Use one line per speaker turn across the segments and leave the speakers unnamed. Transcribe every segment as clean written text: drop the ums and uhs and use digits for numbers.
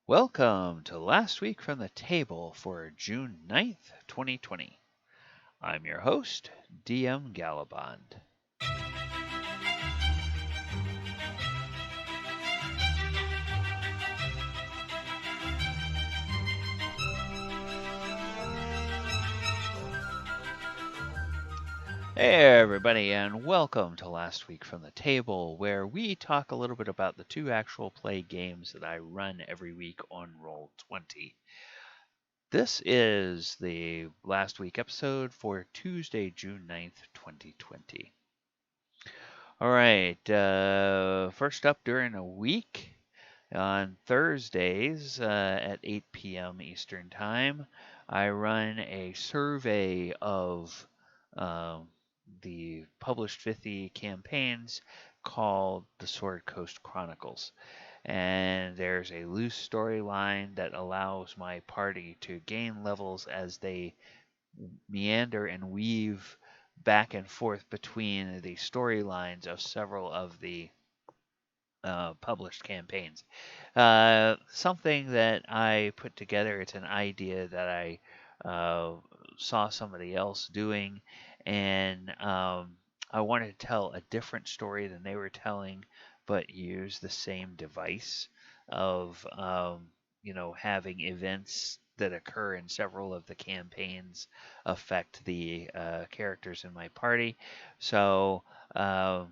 Welcome to Last Week from the Table for June 9th, 2020. I'm your host, DM Gallibond. Hey everybody, and welcome to Last Week from the Table, where we talk a little bit about the two actual play games that I run every week on Roll20. This is the last week episode for Tuesday, June 9th, 2020. All right, first up during a week, on Thursdays at 8 p.m. Eastern Time, I run a survey of the published 50 campaigns called the Sword Coast Chronicles. And there's a loose storyline that allows my party to gain levels as they meander and weave back and forth between the storylines of several of the published campaigns. Something that I put together, it's an idea that I saw somebody else doing, and I wanted to tell a different story than they were telling, but use the same device of, having events that occur in several of the campaigns affect the characters in my party. So, I,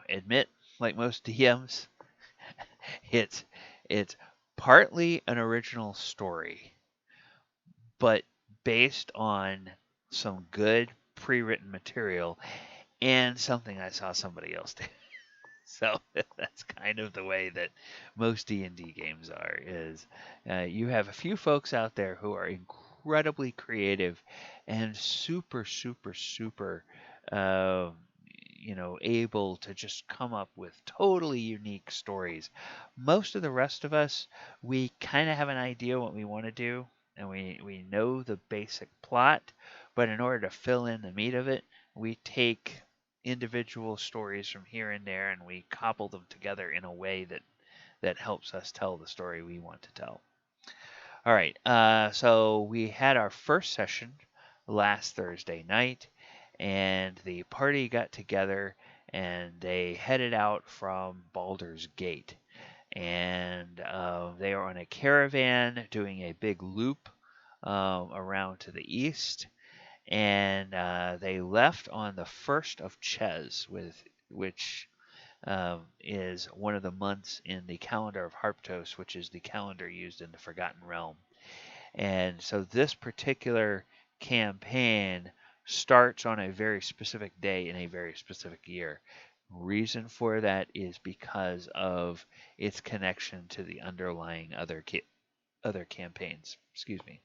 admit, like most DMs, it's it's partly an original story, but based on some good pre-written material and something I saw somebody else do. So that's kind of the way that most D&D games are. Is you have a few folks out there who are incredibly creative and super, super, super, uh, able to just come up with totally unique stories. Most of the rest of us, we kind of have an idea what we want to do, and we know the basic plot, but in order to fill in the meat of it, we take individual stories from here and there and we cobble them together in a way that helps us tell the story we want to tell. All right, so we had our first session last Thursday night, and the party got together and they headed out from Baldur's Gate. And they are on a caravan doing a big loop around to the east. And they left on the 1st of Ches, which is one of the months in the calendar of Harptos, which is the calendar used in the Forgotten Realm. And so this particular campaign starts on a very specific day in a very specific year. Reason for that is because of its connection to the underlying other campaigns. Excuse me.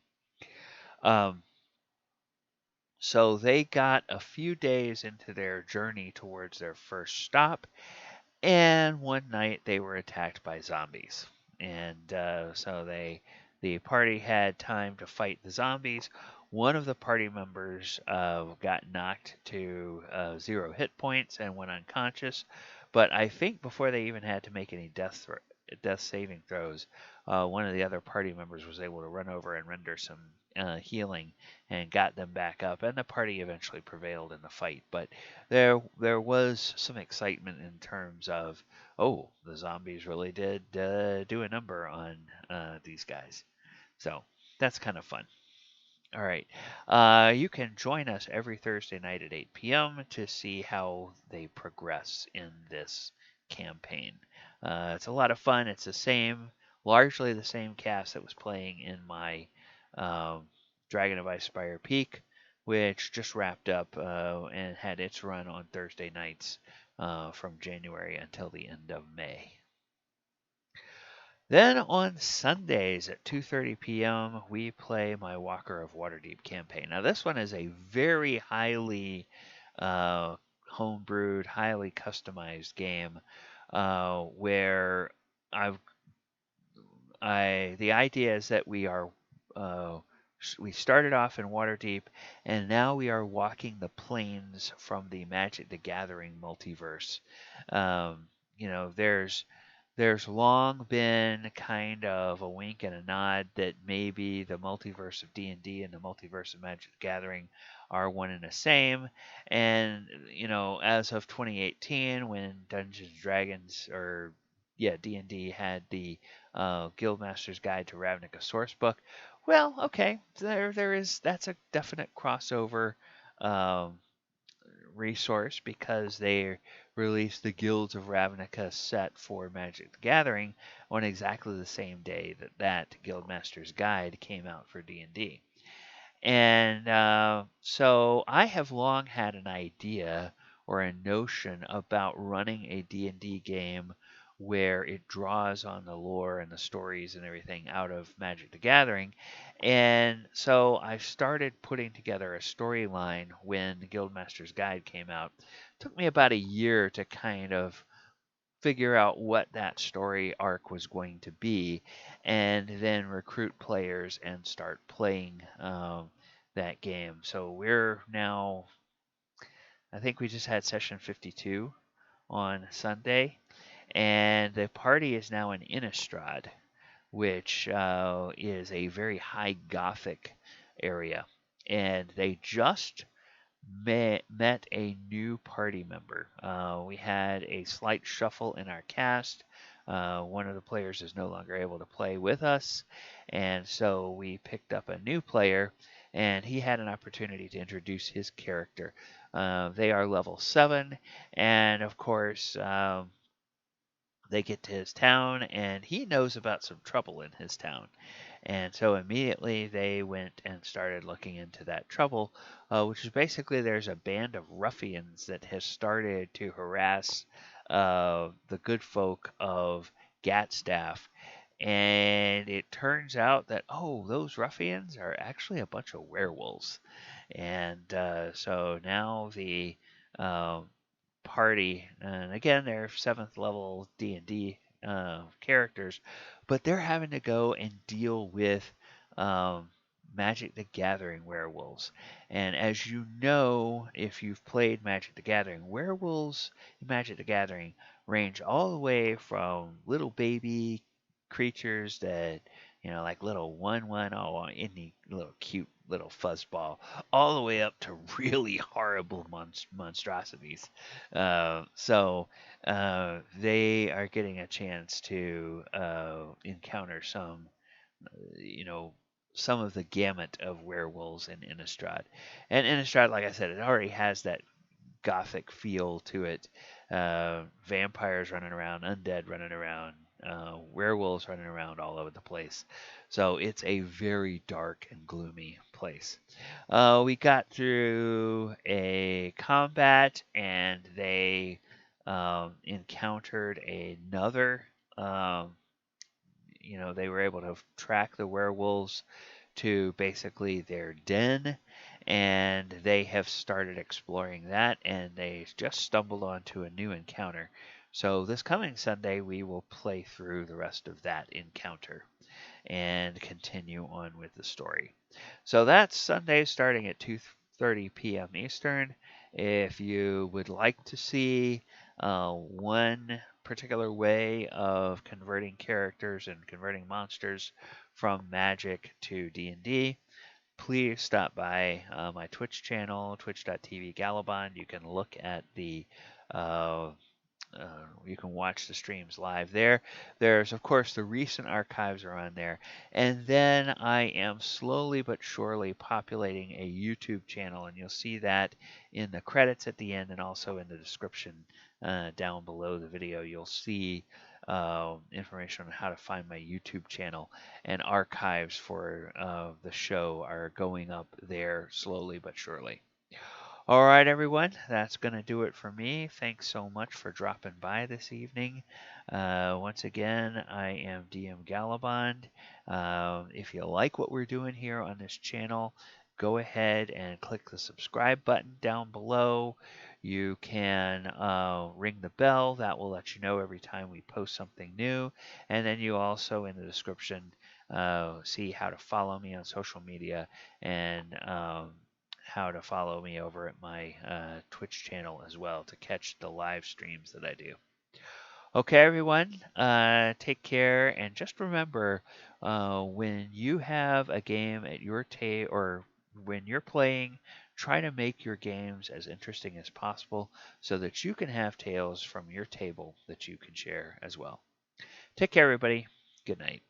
So they got a few days into their journey towards their first stop, and one night they were attacked by zombies. And so the party had time to fight the zombies. One of the party members got knocked to 0 hit points and went unconscious. But I think before they even had to make any death saving throws, one of the other party members was able to run over and render some healing and got them back up, and the party eventually prevailed in the fight. But there was some excitement in terms of, oh, the zombies really did do a number on these guys. So that's kind of fun. All right. You can join us every Thursday night at 8 p.m. to see how they progress in this campaign. It's a lot of fun. It's largely the same cast that was playing in my Dragon of Ice Spire Peak, which just wrapped up and had its run on Thursday nights from January until the end of May. Then on Sundays at 2:30 p.m., we play my Walker of Waterdeep campaign. Now, this one is a very highly homebrewed, highly customized game where the idea is that we started off in Waterdeep, and now we are walking the plains from the Magic the Gathering multiverse. there's long been kind of a wink and a nod that maybe the multiverse of D&D and the multiverse of Magic the Gathering are one and the same. And, as of 2018, when Dungeons and Dragons, or yeah, D&D had the Guildmaster's Guide to Ravnica sourcebook, well, okay, that's a definite crossover um, resource, because they released the Guilds of Ravnica set for Magic the Gathering on exactly the same day that Guildmaster's Guide came out for D&D. And so I have long had an idea or a notion about running a D&D game where it draws on the lore and the stories and everything out of Magic the Gathering. And so I started putting together a storyline when the Guildmaster's Guide came out. It took me about a year to kind of figure out what that story arc was going to be, and then recruit players and start playing that game. So we're now, I think we just had session 52 on Sunday, and the party is now in Innistrad, which is a very high Gothic area. And they just met a new party member. We had a slight shuffle in our cast. One of the players is no longer able to play with us, and so we picked up a new player, and he had an opportunity to introduce his character. They are level 7, and of course, they get to his town, and he knows about some trouble in his town. And so immediately they went and started looking into that trouble, which is basically there's a band of ruffians that has started to harass the good folk of Gatstaff. And it turns out that, oh, those ruffians are actually a bunch of werewolves. And so now the um, party, and again, they're 7th level D&D characters, but they're having to go and deal with um, Magic the Gathering werewolves. And as you know, if you've played Magic the Gathering, werewolves in Magic the Gathering range all the way from little baby creatures that, like little any little cute little fuzzball, all the way up to really horrible monstrosities. They are getting a chance to encounter you know, some of the gamut of werewolves in Innistrad. And Innistrad, like I said, it already has that gothic feel to it. Vampires running around, undead running around, werewolves running around all over the place. So it's a very dark and gloomy place. We got through a combat, and they encountered another. They were able to track the werewolves to basically their den, and they have started exploring that, and they just stumbled onto a new encounter. So this coming Sunday, we will play through the rest of that encounter and continue on with the story. So that's Sunday starting at 2:30 p.m. Eastern. If you would like to see one particular way of converting characters and converting monsters from Magic to D&D, please stop by my Twitch channel, twitch.tv Gallibond. You can look at uh, you can watch the streams live there. There's, of course, the recent archives are on there. And then I am slowly but surely populating a YouTube channel, and you'll see that in the credits at the end and also in the description down below the video. You'll see information on how to find my YouTube channel, and archives for the show are going up there slowly but surely. All right, everyone, that's going to do it for me. Thanks so much for dropping by this evening. Once again, I am DM Gallibond. If you like what we're doing here on this channel, go ahead and click the subscribe button down below. You can ring the bell. That will let you know every time we post something new. And then you also, in the description, see how to follow me on social media, and how to follow me over at my Twitch channel as well to catch the live streams that I do. Okay, everyone, take care, and just remember, when you have a game at your or when you're playing, try to make your games as interesting as possible so that you can have tales from your table that you can share as well. Take care, everybody. Good night.